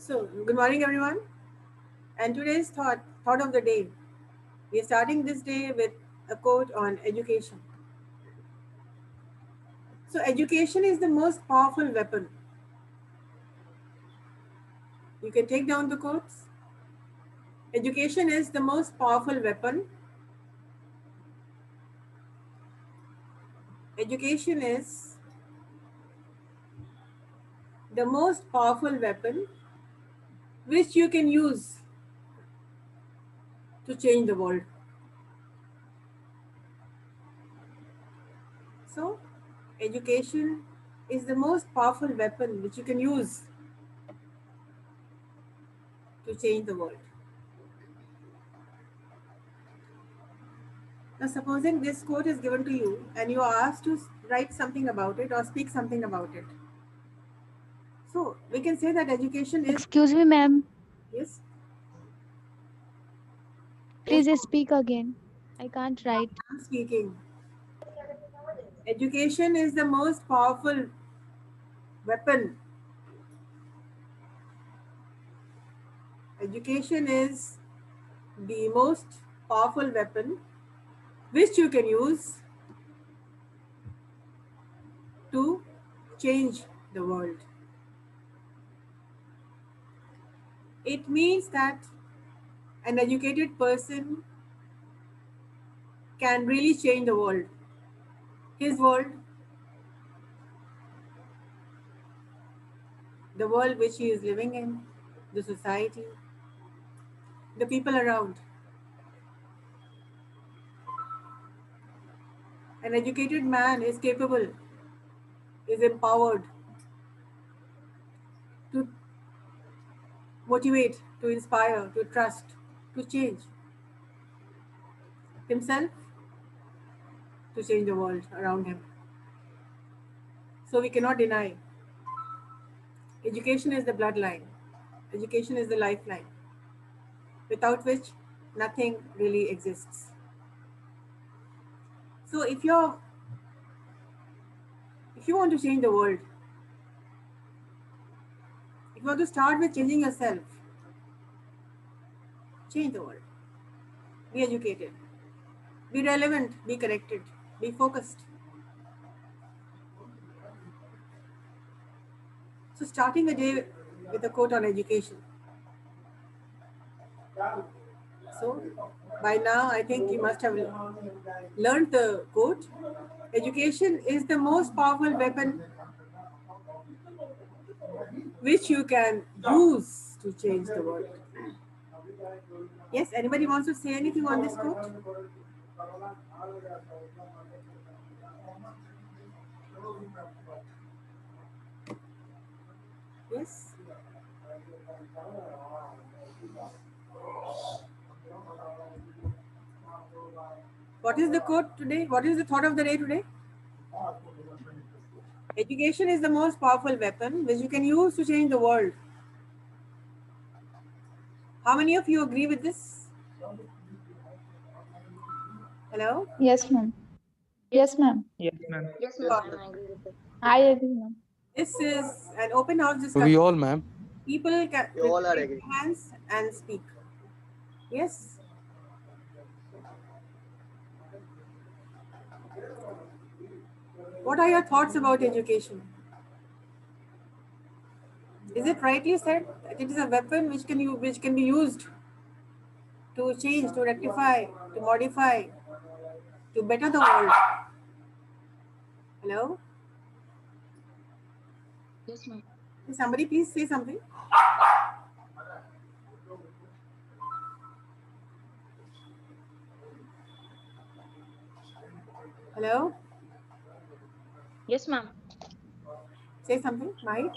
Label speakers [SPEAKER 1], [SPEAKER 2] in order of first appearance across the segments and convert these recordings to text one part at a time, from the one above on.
[SPEAKER 1] So, good morning, everyone. And today's thought of the day. We are starting this day with a quote on education. So, education is the most powerful weapon. You can take down the quotes. Education is the most powerful weapon. Education is the most powerful weapon which you can use to change the world. So, education is the most powerful weapon which you can use to change the world. Now, supposing this quote is given to you and you are asked to write something about it or speak something about it. So, we can say that education is...
[SPEAKER 2] Excuse me, ma'am.
[SPEAKER 1] Yes? Yes,
[SPEAKER 2] Please speak again. I can't write.
[SPEAKER 1] I'm speaking. Education is the most powerful weapon. Education is the most powerful weapon which you can use to change the world. It means that an educated person can really change the world. His world, the world which he is living in, the society, the people around. An educated man is capable, is empowered to motivate, to inspire, to trust, to change himself, to change the world around him. So we cannot deny education is the bloodline, education is the lifeline, without which nothing really exists. So if you want to change the world, if you want to start with changing yourself, change the world. Be educated, be relevant, be connected, be focused. So starting a day with a quote on education. So by now, I think you must have learned the quote. Education is the most powerful weapon which you can use to change the world. Yes, anybody wants to say anything on this quote? Yes. What is the quote today? What is the thought of the day today? Education is the most powerful weapon which you can use to change the world. How many of you agree with this? Hello?
[SPEAKER 2] Yes, ma'am. Yes, ma'am.
[SPEAKER 3] Yes, ma'am.
[SPEAKER 4] Yes, ma'am, I agree with it.
[SPEAKER 2] I agree, ma'am.
[SPEAKER 1] This is an open house
[SPEAKER 5] We
[SPEAKER 1] discussion.
[SPEAKER 5] all, ma'am.
[SPEAKER 1] People can
[SPEAKER 4] We all are
[SPEAKER 1] raise
[SPEAKER 4] agree.
[SPEAKER 1] their hands and speak. Yes? What are your thoughts about education? Is it rightly said that it is a weapon which can be used to change, to rectify, to modify, to better the world? Hello?
[SPEAKER 4] Yes, ma'am.
[SPEAKER 1] Can somebody please say something? Hello?
[SPEAKER 4] Yes, ma'am.
[SPEAKER 1] Say something, Mike.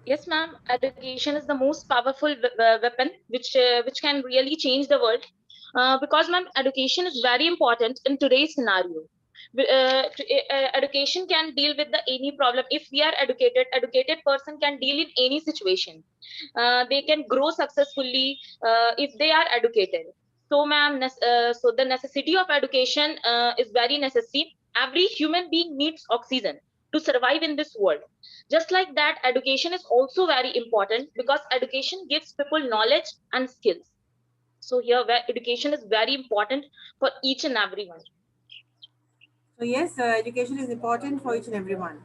[SPEAKER 4] Yes, ma'am. Education is the most powerful weapon which can really change the world. Because, ma'am, education is very important in today's scenario. Education can deal with any problem. If we are educated person can deal in any situation. They can grow successfully if they are educated. So, ma'am, so the necessity of education is very necessary. Every human being needs oxygen. to survive in this world. Just like that, education is also very important because education gives people knowledge and skills. So here, where education is very important for each and everyone.
[SPEAKER 1] So yes, education is important for each and everyone.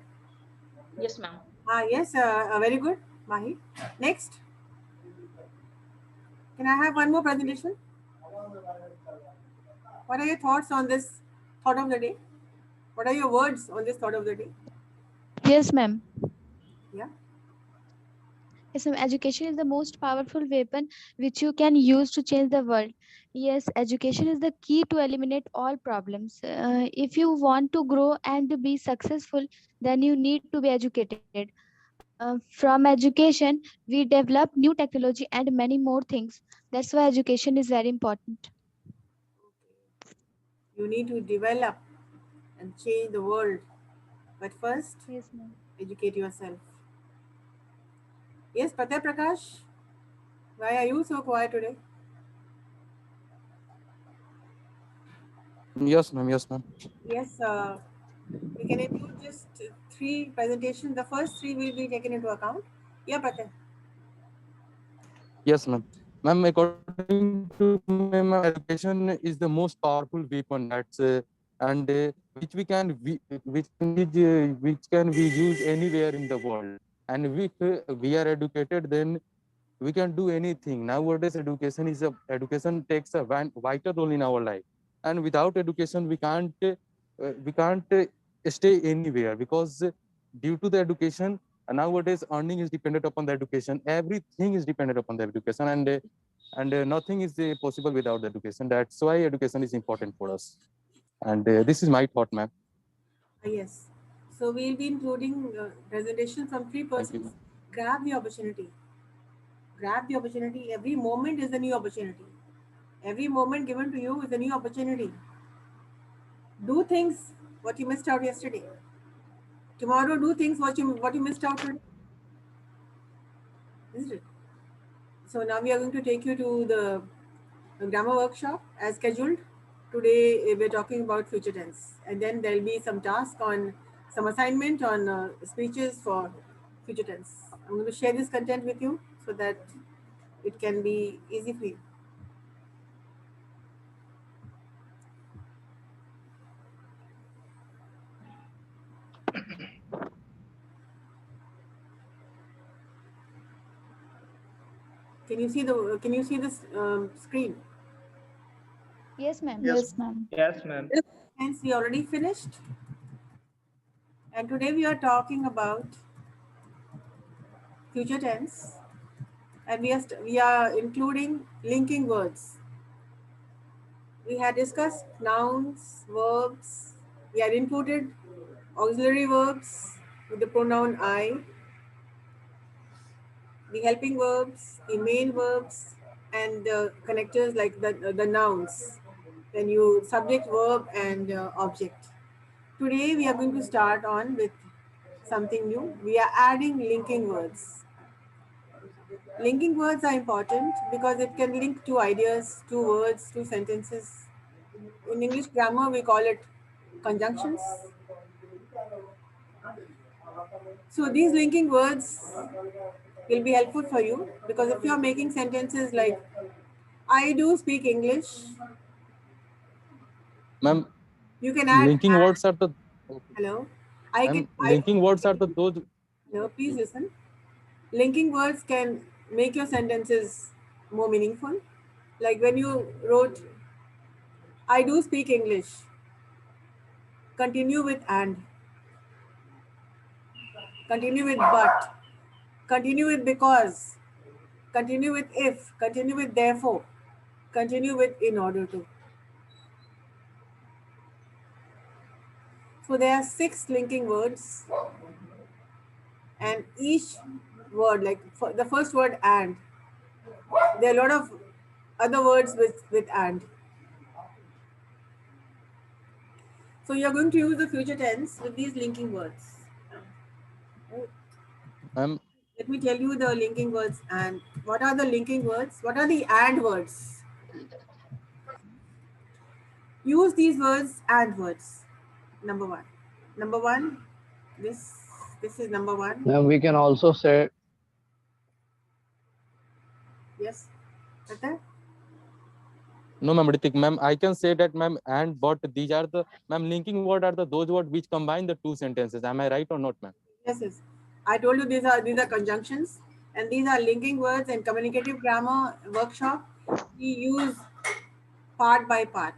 [SPEAKER 4] Yes, ma'am.
[SPEAKER 1] Yes, very good, Mahi. Next, can I have one more presentation? What are your thoughts on this thought of the day? What are your words on this thought of the day?
[SPEAKER 2] Yes, ma'am.
[SPEAKER 1] Yeah.
[SPEAKER 2] Yes, ma'am. Education is the most powerful weapon which you can use to change the world. Yes, education is the key to eliminate all problems. If you want to grow and be successful, then you need to be educated. From education, we develop new technology and many more things. That's why education is very important.
[SPEAKER 1] You need to develop and change the world, but first,
[SPEAKER 2] Yes, ma'am.
[SPEAKER 1] educate yourself. Yes, Pratya Prakash, why are you so quiet today?
[SPEAKER 3] Yes, ma'am. Yes, ma'am.
[SPEAKER 1] Yes, we can include just three presentations. The first three will be taken into account. Yeah, Pratya.
[SPEAKER 3] Yes, ma'am. Ma'am, according to me, ma'am, education is the most powerful weapon that's and which can be used anywhere in the world. And if we are educated, then we can do anything. Nowadays, education takes a vital role in our life. And without education, we can't stay anywhere because due to the education, nowadays earning is dependent upon the education. Everything is dependent upon the education, and nothing is possible without the education. That's why education is important for us. And this is my thought, ma'am.
[SPEAKER 1] Yes. So we'll be including presentation from three
[SPEAKER 3] Thank you,
[SPEAKER 1] persons.
[SPEAKER 3] ma'am.
[SPEAKER 1] Grab the opportunity. Grab the opportunity. Every moment is a new opportunity. Every moment given to you is a new opportunity. Do things what you missed out yesterday. Tomorrow, do things what you missed out today. Isn't it? So now we are going to take you to the grammar workshop as scheduled. Today we're talking about future tense, and then there'll be some task on some assignment on speeches for future tense. I'm going to share this content with you so that it can be easy for you. Can you see this screen?
[SPEAKER 2] Yes, ma'am.
[SPEAKER 5] Yes, ma'am. Yes, ma'am.
[SPEAKER 1] Hence, we already finished, and today we are talking about future tense, and we are including linking words. We had discussed nouns, verbs. We had included auxiliary verbs with the pronoun I, the helping verbs, the main verbs, and the connectors like the nouns. Then you subject, verb, and object. Today we are going to start on with something new. We are adding linking words. Linking words are important because it can link two ideas, two words, two sentences. In English grammar, we call it conjunctions. So these linking words will be helpful for you because if you're making sentences like I do speak English,
[SPEAKER 3] Ma'am,
[SPEAKER 1] you can add
[SPEAKER 3] linking
[SPEAKER 1] and.
[SPEAKER 3] words are the okay.
[SPEAKER 1] Hello. I can
[SPEAKER 3] Ma'am,
[SPEAKER 1] I
[SPEAKER 3] linking words are the those.
[SPEAKER 1] no, please
[SPEAKER 3] Okay.
[SPEAKER 1] listen. Linking words can make your sentences more meaningful. Like when you wrote I do speak English, continue with and, continue with but, continue with because, continue with if, continue with therefore, continue with in order to. So there are 6 linking words, and each word, like for the first word and, there are a lot of other words with and. So you're going to use the future tense with these linking words.
[SPEAKER 3] Ma'am,
[SPEAKER 1] Let me tell you the linking words and what are the linking words? What are the and words? Use these words and words. Number one. Number one, This is number one.
[SPEAKER 5] Now we can also say,
[SPEAKER 1] Yes. Okay.
[SPEAKER 3] No, ma'am, Ritik, ma'am, I can say that, ma'am, and but these are the, ma'am, linking word are the those words which combine the two sentences. Am I right or not, ma'am?
[SPEAKER 1] Yes, yes. I told you these are conjunctions, and these are linking words. And communicative grammar workshop, we use part by part,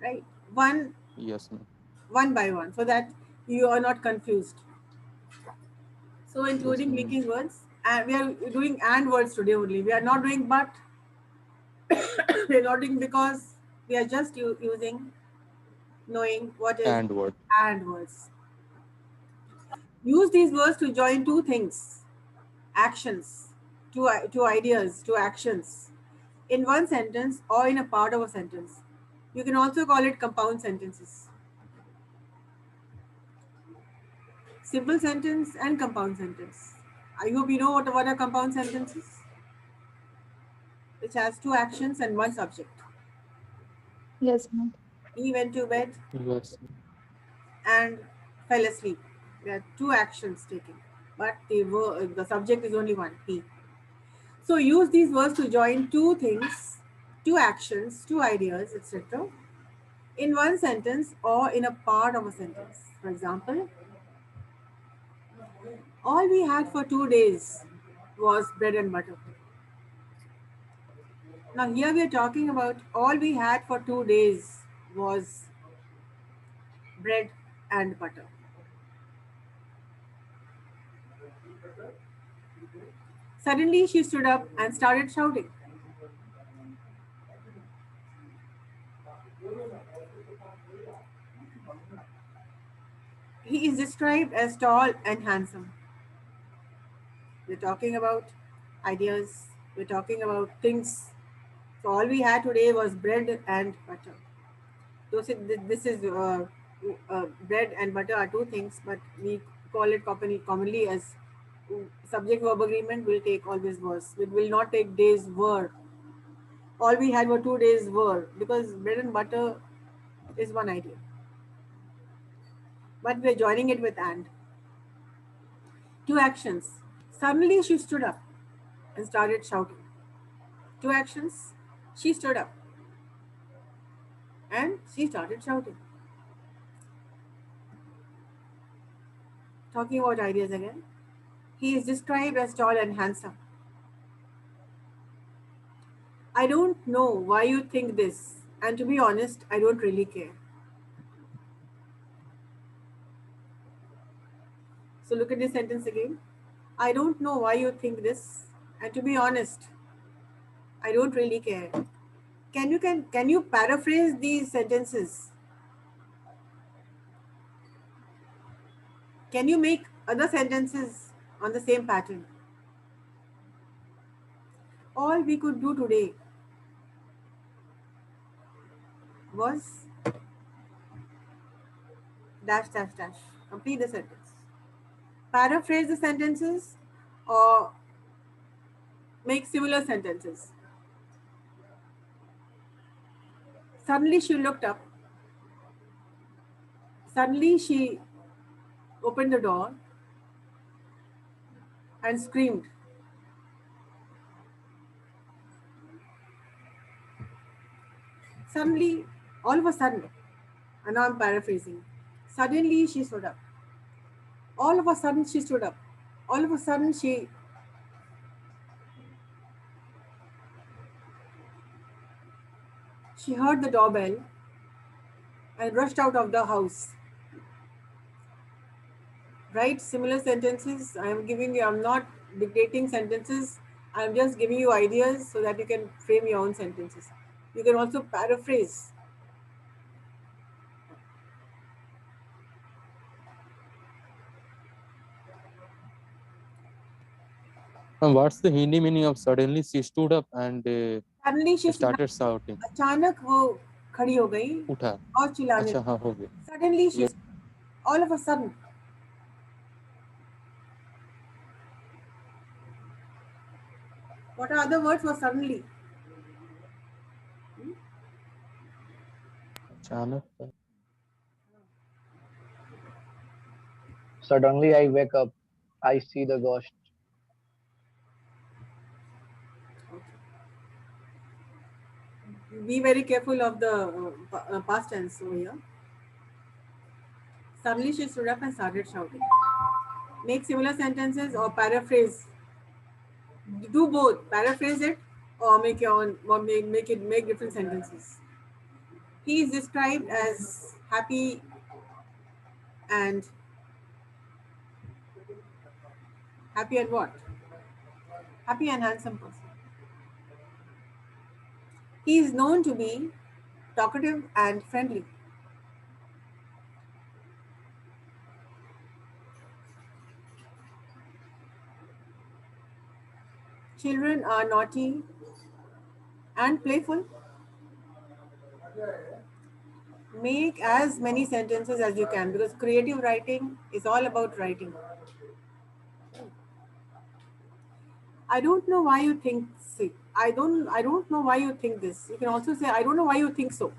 [SPEAKER 1] right? One
[SPEAKER 3] Yes, ma'am.
[SPEAKER 1] one by one, so that you are not confused. So,
[SPEAKER 3] Yes,
[SPEAKER 1] including
[SPEAKER 3] ma'am.
[SPEAKER 1] linking words, and we are doing and words today only. We are not doing but. We are not doing because. We are just using knowing what is
[SPEAKER 3] And word.
[SPEAKER 1] and words. Use these words to join two things, actions, two ideas, two actions in one sentence or in a part of a sentence. You can also call it compound sentences. Simple sentence and compound sentence. I hope you know what are compound sentences, which has two actions and one subject.
[SPEAKER 2] Yes, ma'am.
[SPEAKER 1] He went to bed
[SPEAKER 3] Yes.
[SPEAKER 1] and fell asleep. There are two actions taken, but the subject is only one, he. So use these words to join two things, two actions, two ideas, etc. in one sentence or in a part of a sentence. For example, all we had for 2 days was bread and butter. Now, here we are talking about all we had for 2 days was bread and butter. Suddenly, she stood up and started shouting. He is described as tall and handsome. We're talking about ideas, we're talking about things. So, all we had today was bread and butter. This is bread and butter are two things, but we call it commonly as subject verb agreement will take always was. It will not take days were. All we had were 2 days were because bread and butter is one idea, but we're joining it with and. Two actions. Suddenly she stood up and started shouting. Two actions. She stood up and she started shouting. Talking about ideas again. He is described as tall and handsome. I don't know why you think this, and to be honest, I don't really care. So look at this sentence again. I don't know why you think this, and to be honest, I don't really care. Can you paraphrase these sentences? Can you make other sentences on the same pattern? All we could do today was dash dash dash. Complete the sentence. Paraphrase the sentences or make similar sentences. Suddenly she looked up. Suddenly she opened the door and screamed. Suddenly, all of a sudden, and now I'm paraphrasing. Suddenly she stood up. All of a sudden she stood up. All of a sudden she heard the doorbell and rushed out of the house. Write similar sentences. I'm not dictating sentences. I'm just giving you ideas so that you can frame your own sentences. You can also paraphrase.
[SPEAKER 3] And what's the Hindi meaning of suddenly she stood up and
[SPEAKER 1] Suddenly she stood up.
[SPEAKER 3] started shouting?
[SPEAKER 1] अचानक वो खड़ी हो गई
[SPEAKER 3] उठा.
[SPEAKER 1] और चिल्लाने
[SPEAKER 3] अच्छा,
[SPEAKER 1] लगी.
[SPEAKER 3] हाँ, हो गया.
[SPEAKER 1] Suddenly she,
[SPEAKER 3] Yes.
[SPEAKER 1] all of a sudden. What are other words for suddenly?
[SPEAKER 3] अचानक.
[SPEAKER 5] Suddenly I wake up. I see the ghost.
[SPEAKER 1] Be very careful of the past tense over here. Suddenly she stood up and started shouting. Make similar sentences or paraphrase. Do both. Paraphrase it or make your own, or make different sentences. He is described as happy and what? Happy and handsome person. He is known to be talkative and friendly. Children are naughty and playful. Make as many sentences as you can because creative writing is all about writing. I don't know why you think sick. I don't know why you think this. You can also say I don't know why you think so.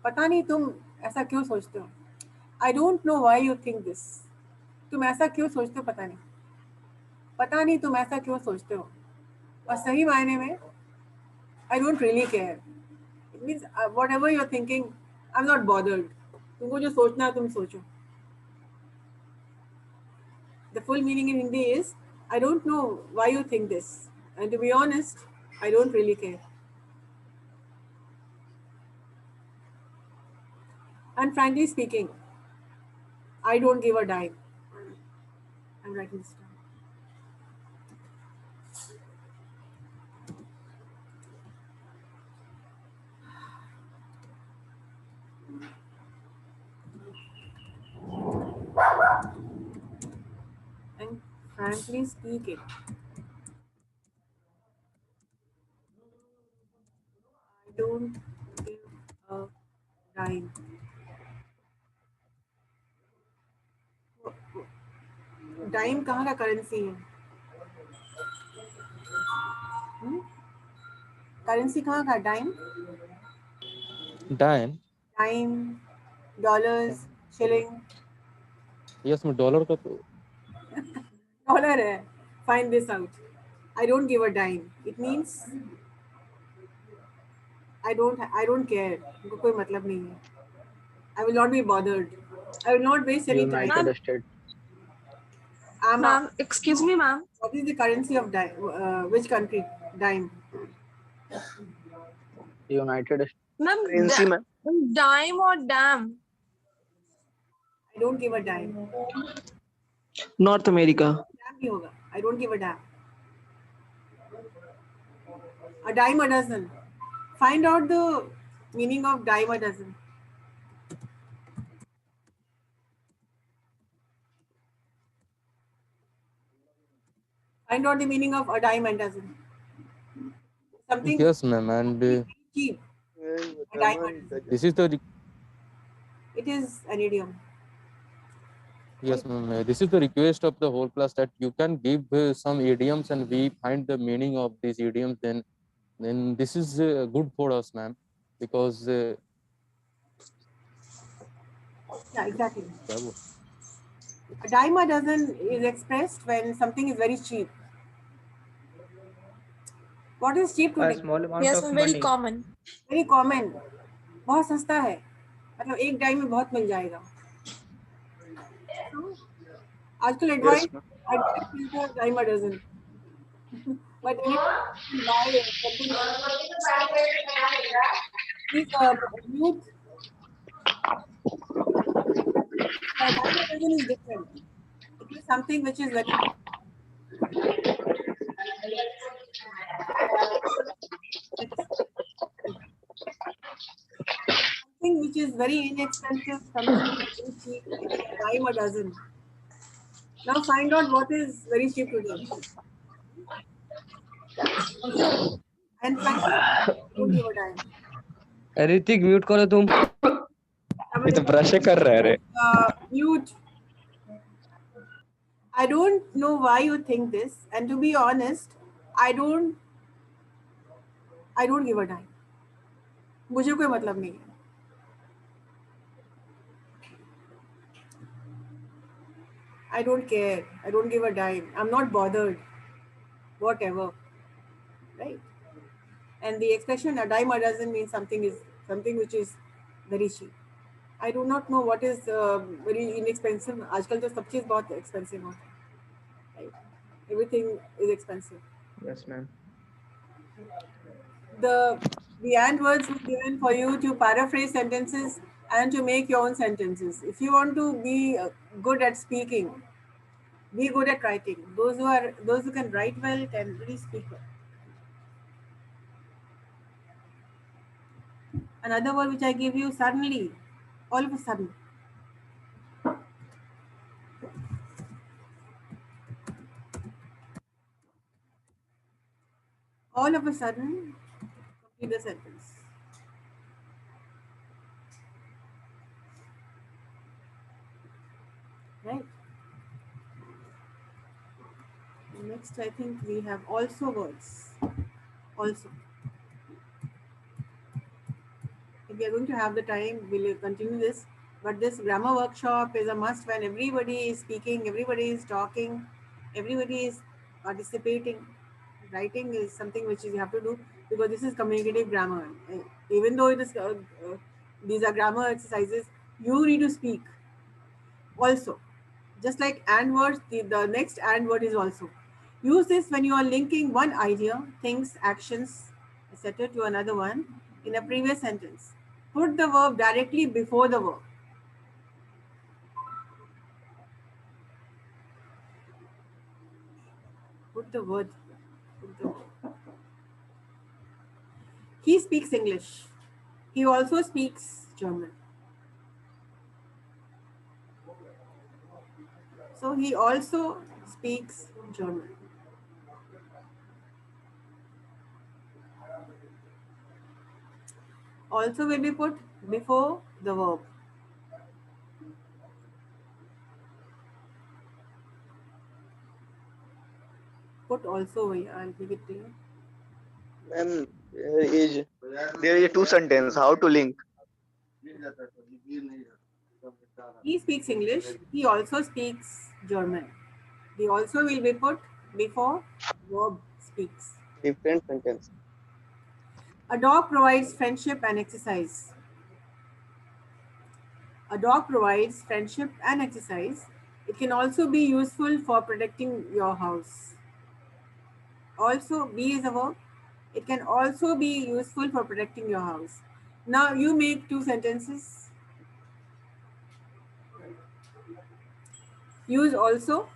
[SPEAKER 1] पता नहीं तुम ऐसा क्यों सोचते हो. I don't know why you think this. तुम ऐसा क्यों सोचते हो पता नहीं तुम ऐसा क्यों सोचते हो. और सही मायने में I don't really care. It means whatever you're thinking, I'm not bothered. तुमको जो सोचना है तुम सोचो. The full meaning in Hindi is I don't know why you think this. And to be honest, I don't really care. And frankly speaking, I don't give a dime. I'm writing this down. And frankly speaking, I don't give a dime. Dime कहाँ का currency है? Currency कहाँ का? Dime?
[SPEAKER 3] Dime.
[SPEAKER 1] Dime, dollars, shilling.
[SPEAKER 3] Yes, मैं dollar का तो
[SPEAKER 1] dollar है. Find this out. I don't give a dime. It means I don't care. उनको कोई मतलब नहीं है. I will not be bothered. I will not waste any time.
[SPEAKER 5] United States.
[SPEAKER 6] Ma'am, excuse me, ma'am.
[SPEAKER 1] What is the currency of dime? Which country? Dime.
[SPEAKER 5] United States.
[SPEAKER 6] Ma'am,
[SPEAKER 7] Currency, ma'am.
[SPEAKER 6] dime or dam?
[SPEAKER 1] I don't give a dime.
[SPEAKER 7] North America.
[SPEAKER 1] Damn भी होगा. I don't give a damn. A dime a dozen. Find out the meaning of dime a dozen. Find out the meaning of a dime a dozen. Something
[SPEAKER 3] yes, ma'am, and
[SPEAKER 1] cheap. A dime a dozen.
[SPEAKER 3] this is the
[SPEAKER 1] It is an idiom.
[SPEAKER 3] yes, ma'am. This is the request of the whole class that you can give some idioms and we find the meaning of these idioms. Then this is good for us, ma'am, because
[SPEAKER 1] Yeah, exactly. A dime a dozen is expressed when something is very cheap. What is cheap
[SPEAKER 7] A
[SPEAKER 1] today?
[SPEAKER 7] small amount
[SPEAKER 6] Yes,
[SPEAKER 7] of
[SPEAKER 6] ma'am, very
[SPEAKER 7] money.
[SPEAKER 6] common.
[SPEAKER 1] Very common. बहुत सस्ता है. मतलब एक dime में बहुत मिल जाएगा. आजकल advice
[SPEAKER 7] Yes, ma'am.
[SPEAKER 1] मिलता है dime a dozen. But when you buy something, please mute. A dime a dozen is different. It is something which is very something which is very inexpensive, something very cheap. It is a dime a dozen. Now find out what is very cheap today. And frankly, don't give a dime.
[SPEAKER 7] Hrithik mute करो तुम. ये तो brush कर रहा है रे.
[SPEAKER 1] Mute. I don't know why you think this, and to be honest, I don't give a dime. मुझे कोई मतलब नहीं है. I don't care. I don't give a dime. I'm not bothered. Whatever. Right? And the expression a dime a dozen means something which is very cheap. I do not know what is very inexpensive. आजकल तो सब चीज़ बहुत expensive होता है. Right? Everything is expensive.
[SPEAKER 7] Yes, ma'am.
[SPEAKER 1] The and words were given for you to paraphrase sentences and to make your own sentences. If you want to be good at speaking, be good at writing. Those who can write well can really speak well. Another word which I give you, suddenly, all of a sudden. All of a sudden, complete the sentence. Right? Next, I think we have also words. Also. If we are going to have the time, we'll continue this. But this grammar workshop is a must when everybody is speaking, everybody is talking, everybody is participating. Writing is something which you have to do because this is communicative grammar. Even though it is these are grammar exercises, you need to speak. Also, just like and words, the next and word is also. Use this when you are linking one idea, things, actions, etc. to another one in a previous sentence. Put the verb directly before the verb. Put the word. Put the word. He speaks English. He also speaks German. So he also speaks German. Also will be put before the verb. Put also, I'll give it to you.
[SPEAKER 8] Ma'am, there is two sentence. How to link?
[SPEAKER 1] He speaks English. He also speaks German. The also will be put before verb speaks.
[SPEAKER 8] Different sentence.
[SPEAKER 1] A dog provides friendship and exercise. A dog provides friendship and exercise. It can also be useful for protecting your house. Also, be is a verb. It can also be useful for protecting your house. Now you make two sentences. Use also.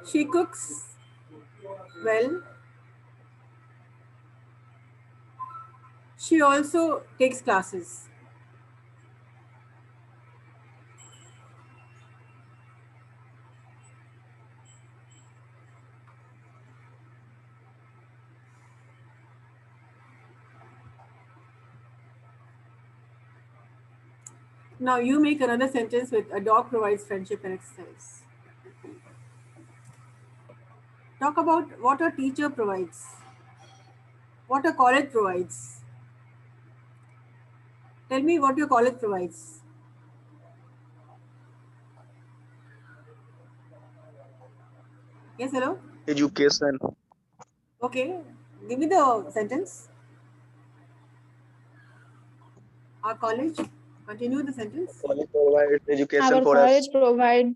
[SPEAKER 1] She cooks well. She also takes classes. Now you make another sentence with a dog provides friendship and exercise. Talk about what a teacher provides, what a college provides. Tell me what your college provides. Yes, hello?
[SPEAKER 8] Education.
[SPEAKER 1] Okay, give me the sentence. Our college, continue the sentence.
[SPEAKER 8] College provides education
[SPEAKER 6] Our
[SPEAKER 8] for
[SPEAKER 6] college
[SPEAKER 8] us.
[SPEAKER 6] provide